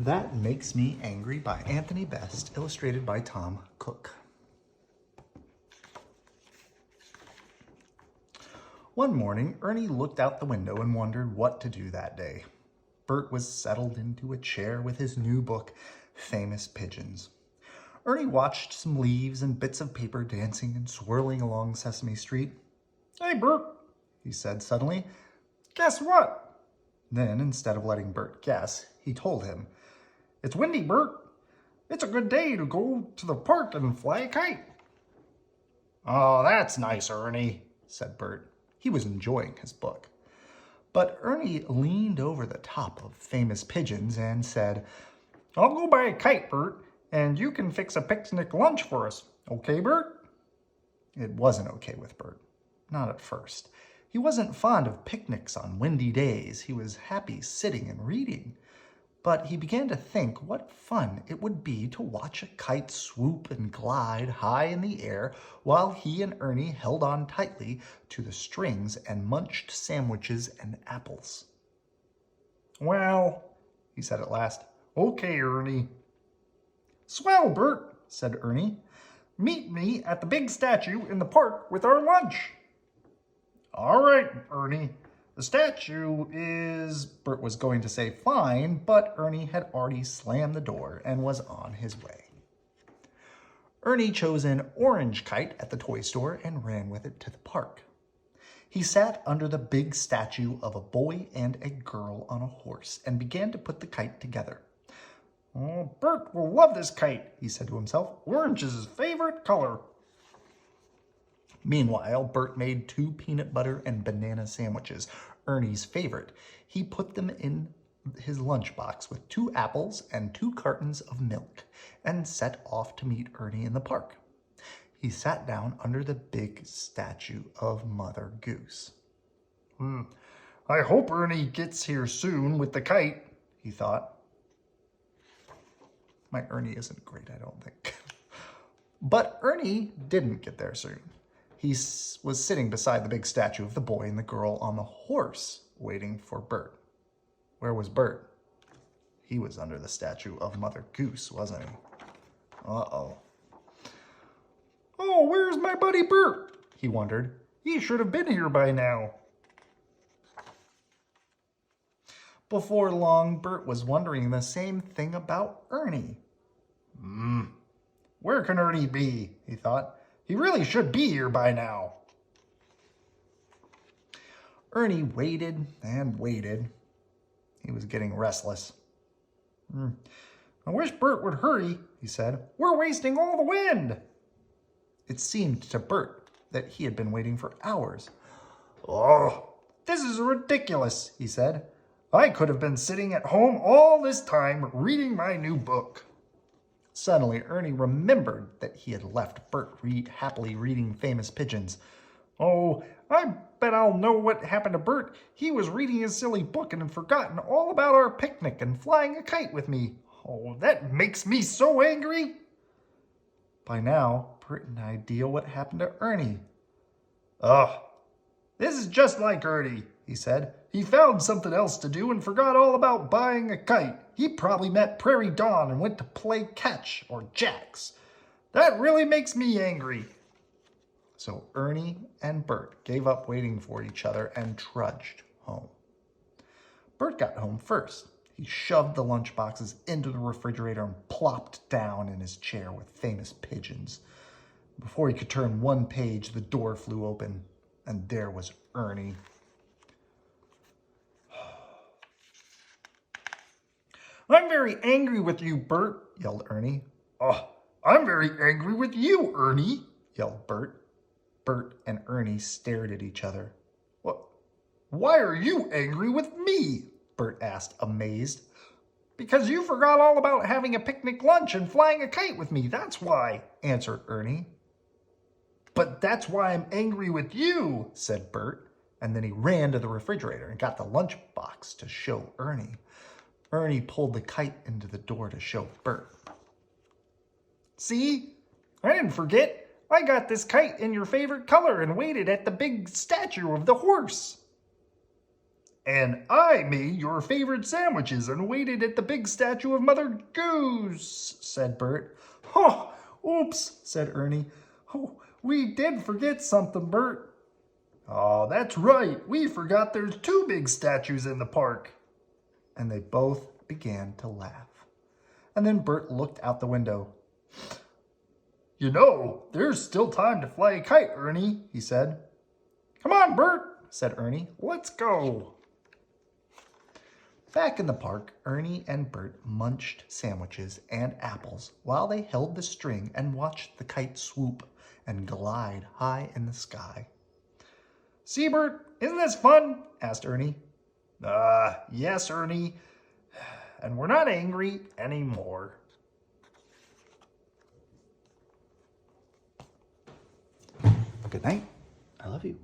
That Makes Me Angry by Anthony Best, illustrated by Tom Cooke. One morning, Ernie looked out the window and wondered what to do that day. Bert was settled into a chair with his new book, Famous Pigeons. Ernie watched some leaves and bits of paper dancing and swirling along Sesame Street. "Hey, Bert," he said suddenly. "Guess what?" Then, instead of letting Bert guess, he told him, "It's windy, Bert. It's a good day to go to the park and fly a kite." "Oh, that's nice, Ernie," said Bert. He was enjoying his book. But Ernie leaned over the top of Famous Pigeons and said, "I'll go buy a kite, Bert, and you can fix a picnic lunch for us. Okay, Bert?" It wasn't okay with Bert. Not at first. He wasn't fond of picnics on windy days. He was happy sitting and reading. But he began to think what fun it would be to watch a kite swoop and glide high in the air while he and Ernie held on tightly to the strings and munched sandwiches and apples. "Well," he said at last, "okay, Ernie." "Swell, Bert," said Ernie. "Meet me at the big statue in the park with our lunch." "All right, Ernie. The statue is..." Bert was going to say fine, but Ernie had already slammed the door and was on his way. Ernie chose an orange kite at the toy store and ran with it to the park. He sat under the big statue of a boy and a girl on a horse and began to put the kite together. "Oh, Bert will love this kite," he said to himself. "Orange is his favorite color." Meanwhile, Bert made 2 peanut butter and banana sandwiches, Ernie's favorite. He put them in his lunchbox with 2 apples and 2 cartons of milk and set off to meet Ernie in the park. He sat down under the big statue of Mother Goose. "I hope Ernie gets here soon with the kite," he thought. My Ernie isn't great, I don't think. But Ernie didn't get there soon. He was sitting beside the big statue of the boy and the girl on the horse, waiting for Bert. Where was Bert? He was under the statue of Mother Goose, wasn't he? Uh-oh. "Oh, where's my buddy Bert?" he wondered. "He should have been here by now." Before long, Bert was wondering the same thing about Ernie. Where can Ernie be? He thought. He really should be here by now. Ernie waited and waited. He was getting restless. "I wish Bert would hurry," he said. "We're wasting all the wind." It seemed to Bert that he had been waiting for hours. "Oh, this is ridiculous," he said. "I could have been sitting at home all this time reading my new book." Suddenly, Ernie remembered that he had left Bert happily reading Famous Pigeons. "Oh, I bet I'll know what happened to Bert. He was reading his silly book and had forgotten all about our picnic and flying a kite with me. Oh, that makes me so angry." By now, Bert had an idea what happened to Ernie. "Ugh, this is just like Ernie," he said. "He found something else to do and forgot all about buying a kite. He probably met Prairie Dawn and went to play catch or jacks. That really makes me angry." So Ernie and Bert gave up waiting for each other and trudged home. Bert got home first. He shoved the lunchboxes into the refrigerator and plopped down in his chair with Famous Pigeons. Before he could turn one page, the door flew open, and there was Ernie. "I'm very angry with you, Bert," yelled Ernie. "Oh, I'm very angry with you, Ernie," yelled Bert. Bert and Ernie stared at each other. "What? Why are you angry with me?" Bert asked, amazed. "Because you forgot all about having a picnic lunch and flying a kite with me, that's why," answered Ernie. "But that's why I'm angry with you," said Bert, and then he ran to the refrigerator and got the lunchbox to show Ernie. Ernie pulled the kite into the door to show Bert. "See? I didn't forget. I got this kite in your favorite color and waited at the big statue of the horse." And I made your favorite sandwiches and waited at the big statue of Mother Goose, said Bert. Oh, oops, said Ernie. Oh, we did forget something, Bert. Oh, that's right. We forgot there's two big statues in the park. And they both began to laugh. And then Bert looked out the window. You know, there's still time to fly a kite, Ernie, he said. Come on, Bert, said Ernie. Let's go. Back in the park, Ernie and Bert munched sandwiches and apples while they held the string and watched the kite swoop and glide high in the sky. See, Bert, isn't this fun? Asked Ernie. Yes, Ernie. And we're not angry anymore. Good night. I love you.